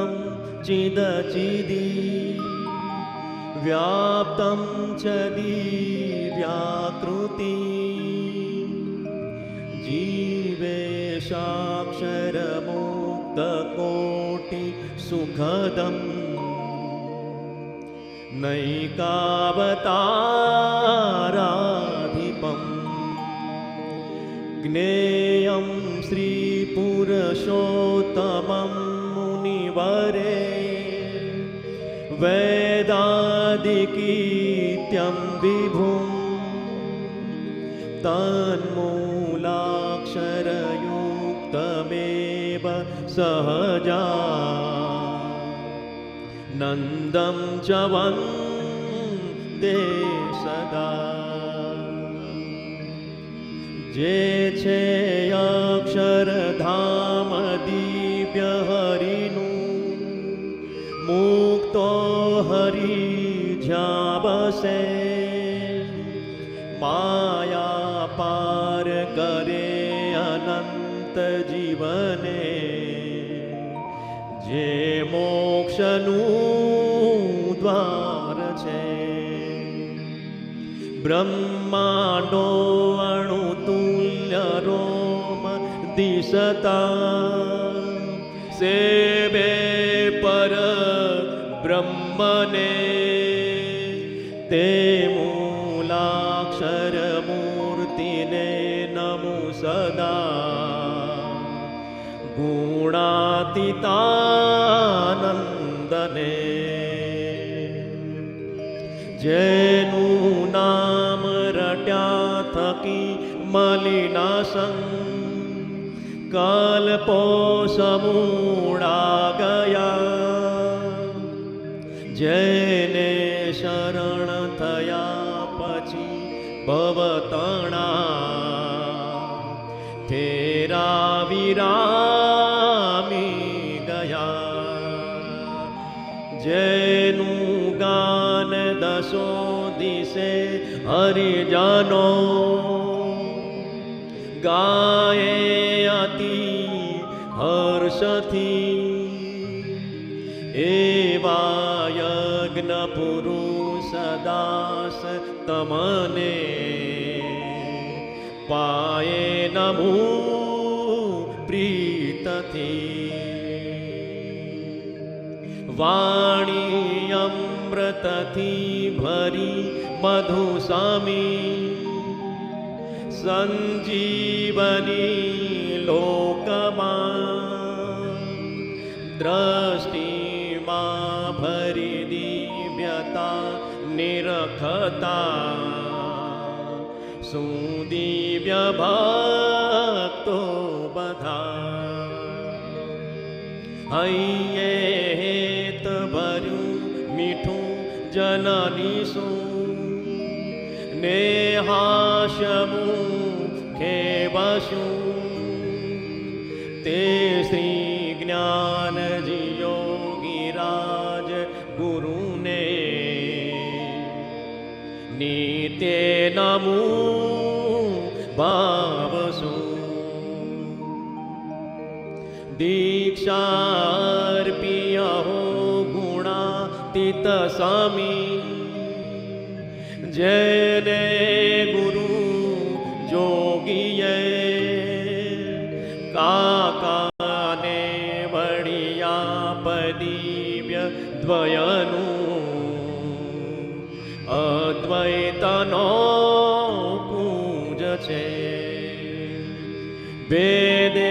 चिदचिदं चिदचिदी व्याप्तं च दिव्याकृति जीवेशाक्षरमुक्तकोटि सुखदम् नैकावताराधिपम् ज्ञेयं श्रीपुरुषोत्तमं मुनिवरे वेदादिकीर्त्यं विभुं तन्मूलाक्षरयुक्तमेव सहजा नन्दं च वन्दे सदा जे छे अक्षरधाम दिव्य हरिनु मुक्तो हरि ज्યાં बसे माया पार करे अनंत जीवने जे मोक्षનું દ્વાર છે બ્રહ્માંડો અણુતુલ્ય રોમ દિશતા સેવે પર બ્રહ્મને તે મૂલાક્ષર મૂર્તિને નમો સદા ગુણાતીતાનંદને જેનું નામ રટ્યા થકી મલિનાશં કલ્પો સમૂળા ગયા જેને શરણ થયા પછી ભવતણા તેરા વિરામી ગયા જેનું ગાન દસો દિશે હરિજનો ગાયે અતિ હર્ષથી એવા યજ્ઞ પુરુષ દાસ તમને પાયે નમો પ્રીતથી વાણી અમૃતથી ભરી મધુ સામી સંજીવની લોકમાં દ્રષ્ટિમાં ભરી દિવ્યતા નિરખતા સુદિવ્ય ભક્તો બધા હૈયે હેત ભર્યું મીઠું જનની શું ને હાસ્યમુખે વશું તે શ્રી જ્ઞાનજી યોગીરાજ ગુરુને નિત્ય નમો ભાવશું દીક્ષાર્પિય હો ગુણાતીત સ્વામી જેને ગુરુ જોગીએ કાકાને વળિયા પદિવ્ય દ્વયનું અદ્વૈતનો પૂજ છે વેદે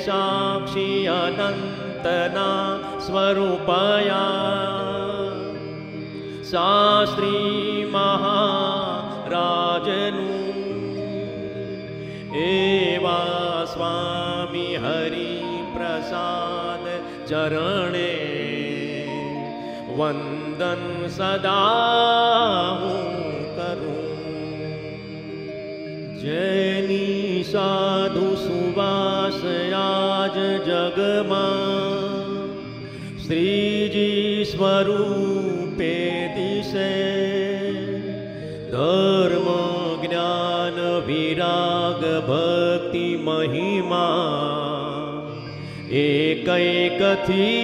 સાક્ષી અનંતના સ્વરૂપયા શાસ્ત્રી મહારાજનું એવા સ્વામી હરિ પ્રસાદ ચરણે વંદન સદા હું કરું જેની સાધુ સુવાસ આજ જગમાં શ્રીજી સ્વરૂપે દિશે ધર્મ જ્ઞાન વિરાગ ભક્તિ મહિમા એકૈકથી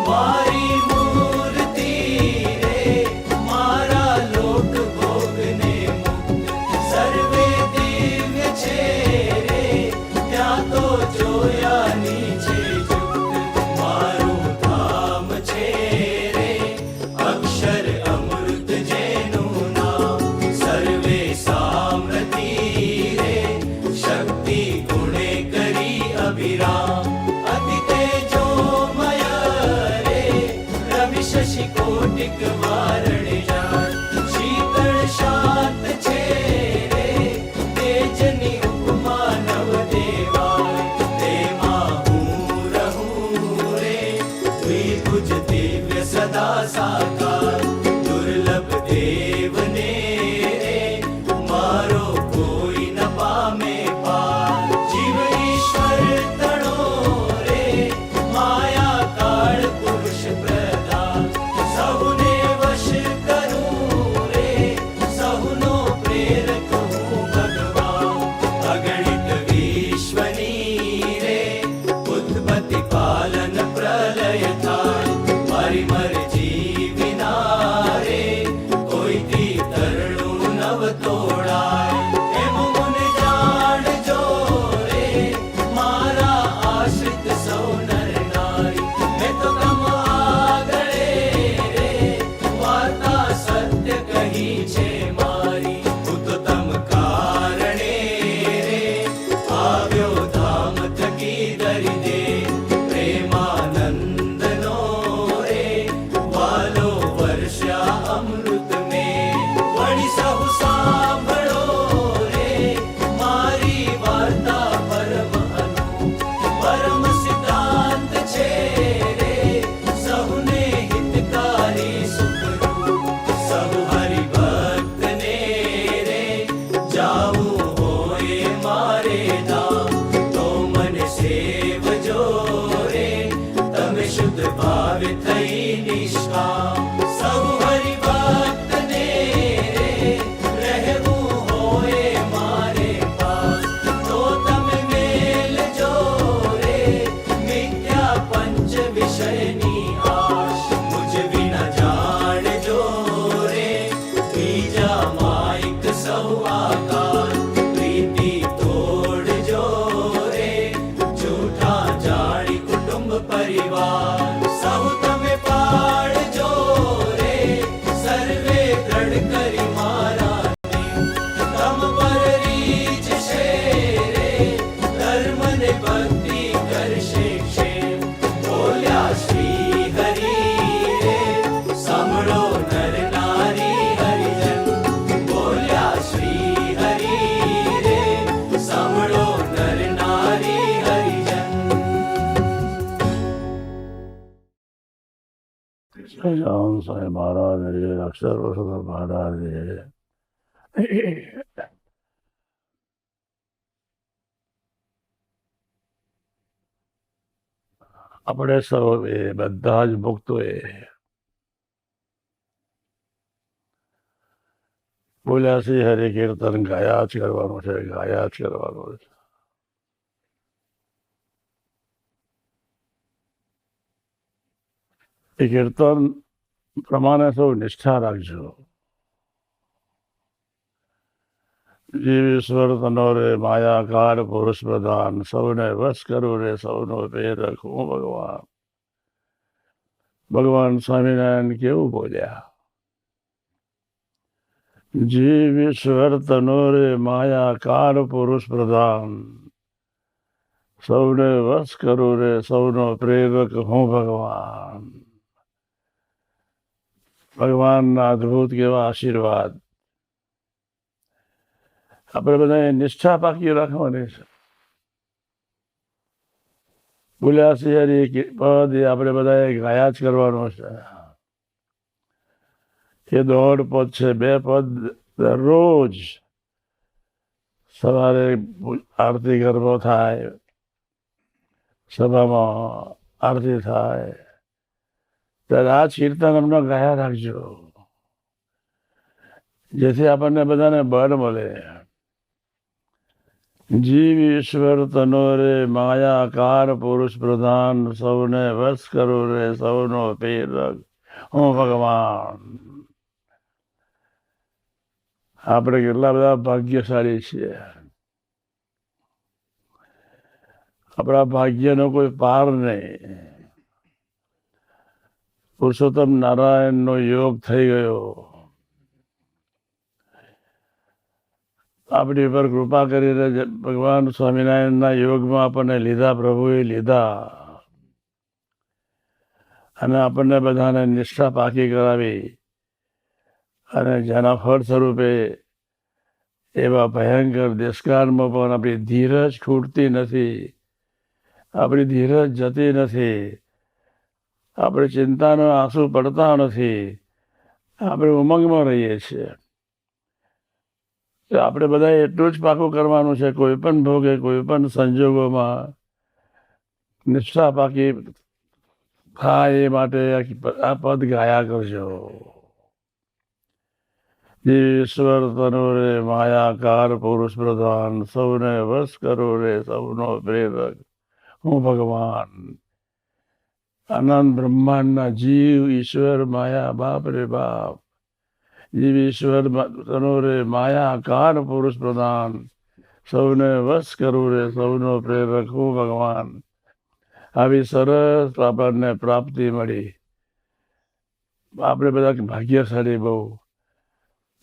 સાકાર દુર્લભ દેવને રે મારો કોઈ ન પામે પાર જીવ ઈશ્વર તણો રે માયા કાળ પુરુષ પ્રધાન સહુને વશ કરું રે સહુનો પ્રેરક હું ભગવાન અગણિત વિશ્વની રે ઉત્પત્તિ પાલન પ્રલય થાય મારી મરજી વિના રે કોઈથી તરણું નવ તોડાય એમ મને જાણજો રે મારા આશ્રિત સૌ નર નારી મેં તો કમ આગળે રે વાર્તા સત્ય કહી છે મારી હું તો તમ કારણે રે આવ્યો ધામ થકી ધરી દે પ્રેમાનંદનો રે વાલો વર્ષા અમૃત મેં વળી સહુ સાંભળો રે મારી વાર્તા પરમ અનુ પરમ સિદ્ધાંત છે રે સહુને હિતકારી સુખરૂપ સહુ હરિભક્તને રે જાવું હોય મારે ધામ તો મને સેવજો રે તમે શુદ્ધ ભાવે થઈ નિષ્કામ સહુ હરિભક્તને રે રહેવું હોય મારે પાસ તો તમે મેલજો રે મિથ્યા પંચ વિષયની આશ મુજ વિના જાણજો રે બીજા માયક સૌ આકાર પ્રીતિ તોડજો રે જૂઠા જાણી કુટુંબ પરિવાર સહુ તમે પાડજો રે સર્વે દ્રઢ કરી મારા દેવ તમ પર રીઝશે રે ધર્મ ને ભક્તિ કરશે ક્ષેમ બોલ્યા શ્રી હરિ રે સાંભળો નર નારી હરિજન બોલ્યા શ્રી હરિ રે સાંભળો નર નારી હરિજન સહજાનંદ સ્વામી મહારાજ અક્ષર પુરુષોત્તમ મહારાજ આપણે સૌ બધા જ મુક્તોએ બોલ્યા શ્રી હરિ કીર્તન ગાયા જ કરવાનું છે ગાયા જ કરવાનું છે. એ કીર્તન પ્રમાણે સૌ નિષ્ઠા રાખજો. જીવ ઈશ્વર તનો રે માયાકાર પુરુષ પ્રધાન સૌને વશ કરું રે સૌનો પ્રેરક હું ભગવાન. ભગવાન સ્વામિનારાયણ કેવું બોલ્યા? જીવ ઈશ્વર તનો રે માયાકાર પુરુષ પ્રધાન સૌને વશ કરું રે સૌનો પ્રેરક હું ભગવાન. ભગવાનના અદ્ભુત કેવા આશીર્વાદ. આપણે બધા નિષ્ઠા પાકી રાખવાની છે. બોલ્યા શ્રી હરિ પદ એ આપણે બધાએ ગાયા જ કરવાનો છે. એ 1.5 પદ છે, 2 પદ દરરોજ સવારે આરતી ગરબો થાય, સભામાં આરતી થાય ત્યારે આ જ કીર્તન અમને ગાયા રાખજો, જેથી આપણને બધાને બળ મળે. જીવ ઈશ્વર તનો રે માયાકાર પુરુષ પ્રધાન સૌને વશ કરું રે સૌનો પ્રેરક હું ભગવાન. આપણે કેટલા બધા ભાગ્યશાળી છીએ. આપણા ભાગ્યનો કોઈ પાર નહીં. પુરુષોત્તમ નારાયણનો યોગ થઈ ગયો. આપણી ઉપર કૃપા કરીને ભગવાન સ્વામિનારાયણના યોગમાં આપણને લીધા, પ્રભુએ લીધા અને આપણને બધાને નિષ્ઠા પાકી કરાવી અને જેના ફળ સ્વરૂપે એવા ભયંકર દેશકાળમાં પણ આપણી ધીરજ ખૂટતી નથી, આપણી ધીરજ જતી નથી. આપણે ચિંતાનો આંસુ પડતા નથી, આપણે ઉમંગમાં રહીએ છીએ. તો આપણે બધા એટલું જ પાકું કરવાનું છે, કોઈ પણ ભોગે કોઈ પણ સંજોગોમાં નિષ્ઠા પાકી થાય એ માટે આ પદ ગાયા કરજો. ઈશ્વર તનો રે માયાકાર પુરુષ પ્રધાન, સૌને વશ કરો રે સૌનો પ્રેરક હું ભગવાન. અનંત બ્રહ્માંડના જીવ ઈશ્વર માયા બાપ રે બાપ. જીવ ઈશ્વર તનો રે માયાકાર પુરુષ પ્રધાન, સૌને વશ કરું રે સૌનો પ્રેરક હું ભગવાન. આવી સરસ આપણને પ્રાપ્તિ મળી. આપણે બધા ભાગ્યશાળી બહુ.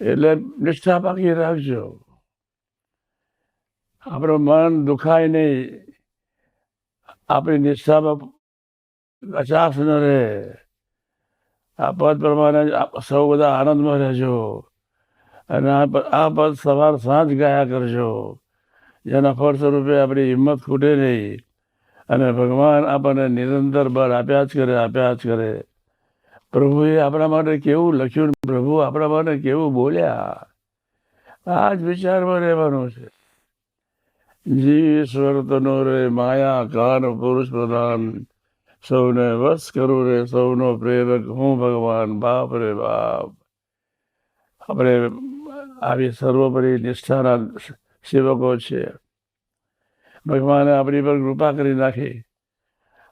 એટલે નિષ્ઠા પાકી રાખજો. આપણું મન દુખાય નહીં, આપણી નિષ્ઠામાં કચાશ ન રહે. આ પદ પ્રમાણે સૌ બધા આનંદમાં રહેજો અને આ પદ સવાર સાંજ ગાયા કરજો, જેના ફળ સ્વરૂપે આપણી હિંમત ખૂટે નહીં અને ભગવાન આપણને નિરંતર બળ આપ્યા જ કરે. પ્રભુએ આપણા માટે કેવું લખ્યું, પ્રભુ આપણા માટે કેવું બોલ્યા, આ જ વિચારમાં રહેવાનું છે. જીવ ઈશ્વર તનો રે માયાકાર પુરુષ પ્રધાન, સૌને વશ કરું રે સૌનો પ્રેરક હું ભગવાન. બાપ રે બાપ. આપણે આવી સર્વોપરી નિષ્ઠાના સેવકો છે. ભગવાને આપણી પર કૃપા કરી નાખી.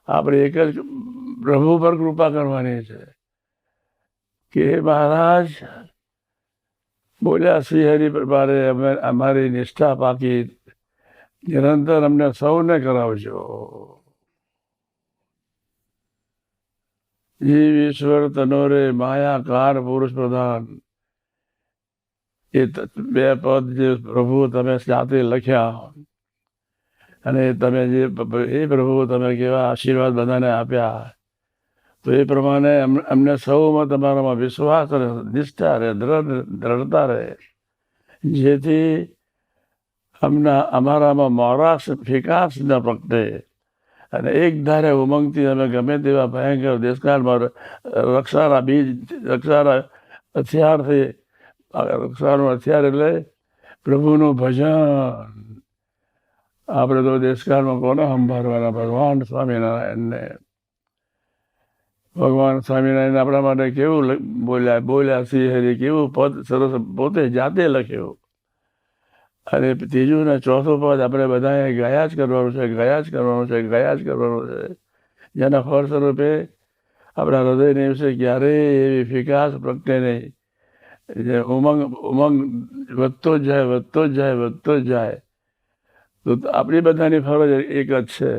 આપણે એક જ પ્રભુ પર કૃપા કરવાની છે કે મહારાજ બોલ્યા શ્રીહરિ પ્રમાણે અમે અમારી નિષ્ઠા પાકી નિરંતર અમને સૌને કરાવજો. જીવ ઈશ્વર તનો રે માયાકાર પુરુષ પ્રધાન, એ બે પદ જે પ્રભુ તમે જાતે લખ્યા અને તમે જે એ પ્રભુ તમે કેવા આશીર્વાદ બધાને આપ્યા, તો એ પ્રમાણે અમને સૌમાં તમારામાં વિશ્વાસ રહે, નિષ્ઠા રહે, દ્રઢતા રહે, જેથી અમારામાં મોરાશ ફિકાસ ન પ્રગટે અને એક ધારે ઉમંગથી અમે ગમે તેવા ભયંકર દેશકાળમાં રક્ષાના હથિયારનું હથિયાર એટલે પ્રભુનું ભજન. આપણે તો દેશકાળમાં કોને સંભાળવાના? ભગવાન સ્વામિનારાયણને. ભગવાન સ્વામિનારાયણ આપણા માટે કેવું બોલ્યા શ્રીહરિ, કેવું પદ સરસ પોતે જાતે લખ્યું. અને ત્રીજું ને ચોથું પદ આપણે બધાએ ગયા જ કરવાનું છે. જેના ફળ સ્વરૂપે આપણા હૃદયને વિશે ક્યારેય એવી ફિકાસ પ્રગટે નહીં. જે ઉમંગ વધતો જ જાય. તો આપણી બધાની ફરજ એક જ છે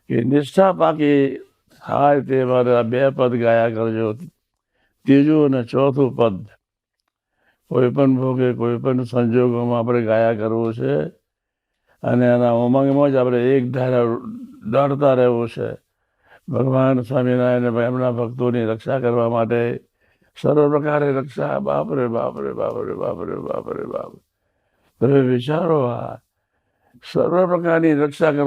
કે નિષ્ઠા પાકી થાય તે મારે આ બે પદ ગાયા કરજો. ત્રીજું અને ચોથું પદ કોઈ પણ ભોગે કોઈ પણ સંજોગોમાં આપણે ગાયા કરવું છે અને એના ઉમંગમાં જ આપણે એક ધારા દોડતા રહેવું છે. ભગવાન સ્વામિનારાયણ એમના ભક્તોની રક્ષા કરવા માટે સર્વ પ્રકારે રક્ષા. બાપરે બાપ. તમે વિચારો, આ સર્વ પ્રકારની રક્ષા કરવા